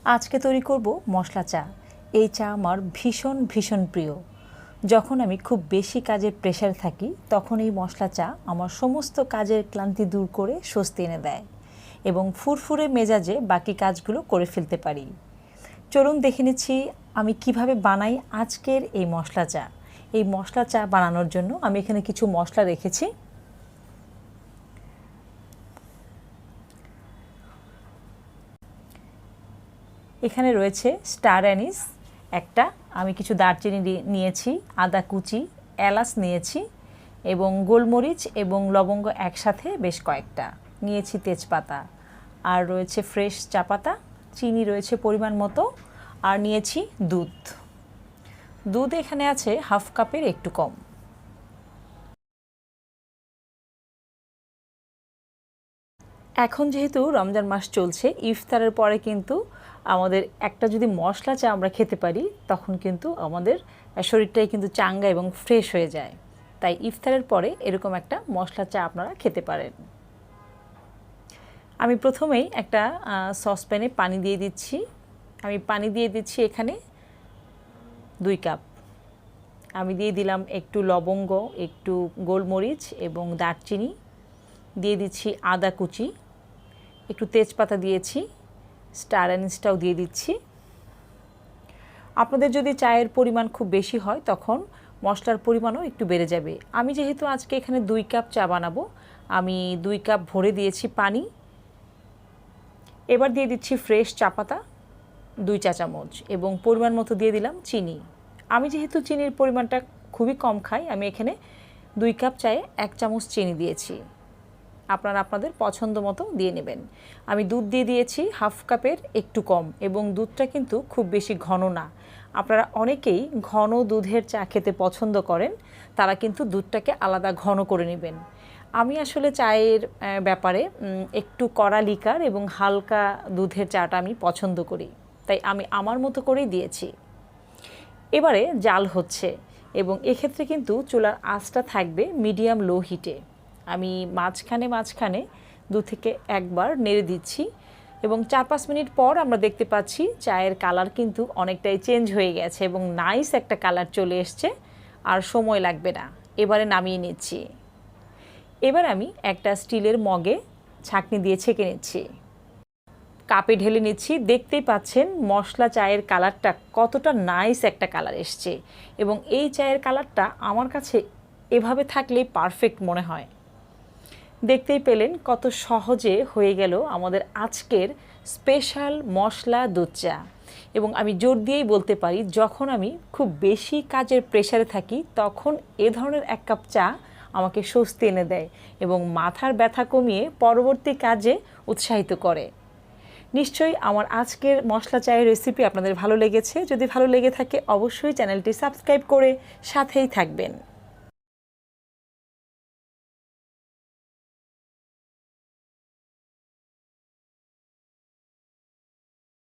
আজকে তৈরি করব মশলা চা। এই চা আমার ভীষণ ভীষণ প্রিয়। যখন আমি খুব বেশি কাজের প্রেশার থাকি তখন এই মশলা চা আমার সমস্ত কাজের ক্লান্তি দূর করে স্বস্তি এনে দেয় এবং ফুরফুরে মেজাজে বাকি কাজগুলো করে ফেলতে পারি। চলুন দেখে নিচ্ছি আমি কিভাবে বানাই আজকের এই মশলা চা। এই মশলা চা বানানোর জন্য আমি এখানে কিছু মশলা রেখেছি। এখানে রয়েছে স্টার অ্যানিস একটা, আমি কিছু দারচিনি নিয়েছি, আদা কুচি, এলাচ নিয়েছি এবং গোলমরিচ এবং লবঙ্গ একসাথে বেশ কয়েকটা নিয়েছি, তেজপাতা, আর রয়েছে ফ্রেশ চা পাতা, চিনি রয়েছে পরিমাণ মতো, আর নিয়েছি দুধ। দুধ এখানে আছে হাফ কাপের একটু কম। এখন যেহেতু রমজান মাস চলছে, ইফতারের পরে কিন্তু আমাদের একটা যদি মশলা চা আমরা খেতে পারি তখন কিন্তু আমাদের শরীরটাই কিন্তু চাঙ্গা এবং ফ্রেশ হয়ে যায়। তাই ইফতারের পরে এরকম একটা মশলা চা আপনারা খেতে পারেন। আমি প্রথমেই একটা সসপ্যানে পানি দিয়ে দিচ্ছি। আমি পানি দিয়ে দিচ্ছি এখানে 2 কাপ। আমি দিয়ে দিলাম একটু লবঙ্গ, একটু গোলমরিচ এবং দারচিনি, দিয়ে দিচ্ছি আদা কুচি, একটু তেজপাতা দিয়েছি, স্টার অ্যানিসটাও দিয়ে দিচ্ছি। আপনাদের যদি চায়ের পরিমাণ খুব বেশি হয় তখন মশলার পরিমাণও একটু বেড়ে যাবে। আমি যেহেতু আজকে এখানে 2 কাপ চা বানাবো, আমি 2 কাপ ভরে দিয়েছি পানি। এবার দিয়ে দিচ্ছি ফ্রেশ চা পাতা 2 চা চামচ এবং পরিমাণ মতো দিয়ে দিলাম চিনি। আমি যেহেতু চিনির পরিমাণটা খুবই কম খাই, আমি এখানে 2 কাপ চায়ে 1 চামচ চিনি দিয়েছি। আপনারা আপনাদের পছন্দ মতো দিয়ে নেবেন। আমি দুধ দিয়ে দিয়েছি হাফ কাপের একটু কম এবং দুধটা কিন্তু খুব বেশি ঘন না। আপনারা অনেকেই ঘন দুধের চা খেতে পছন্দ করেন, তারা কিন্তু দুধটাকে আলাদা ঘন করে নেবেন। আমি আসলে চায়ের ব্যাপারে একটু কড়া লিকার এবং হালকা দুধের চাটা আমি পছন্দ করি, তাই আমি আমার মতো করেই দিয়েছি। এবারে জাল হচ্ছে এবং এক্ষেত্রে কিন্তু চুলার আঁচটা থাকবে মিডিয়াম লো হিটে। আমি মাঝখানে মাঝখানে 2 থেকে 1 বার নেড়ে দিচ্ছি এবং 4-5 মিনিট পর আমরা দেখতে পাচ্ছি চায়ের কালার কিন্তু অনেকটাই চেঞ্জ হয়ে গেছে এবং নাইস একটা কালার চলে এসছে, আর সময় লাগবে না। এবারে নামিয়ে নিচ্ছি। এবার আমি একটা স্টিলের মগে ছাঁকনি দিয়ে ছেঁকে নিচ্ছি, কাপে ঢেলে নিচ্ছি। দেখতেই পাচ্ছেন মশলা চায়ের কালারটা কতটা নাইস একটা কালার এসছে এবং এই চায়ের কালারটা আমার কাছে এভাবে থাকলেই পারফেক্ট মনে হয়। দেখতেই পেলেন কত সহজে হয়ে গেল আমাদের আজকের স্পেশাল মশলা দুধ চা। এবং আমি জোর দিয়েই বলতে পারি, যখন আমি খুব বেশি কাজের প্রেশারে থাকি তখন এ ধরনের 1 কাপ চা আমাকে স্বস্তি এনে দেয় এবং মাথার ব্যথা কমিয়ে পরবর্তী কাজে উৎসাহিত করে। নিশ্চয়ই আমার আজকের মশলা চায়ের রেসিপি আপনাদের ভালো লেগেছে। যদি ভালো লেগে থাকে অবশ্যই চ্যানেলটি সাবস্ক্রাইব করে সাথেই থাকবেন।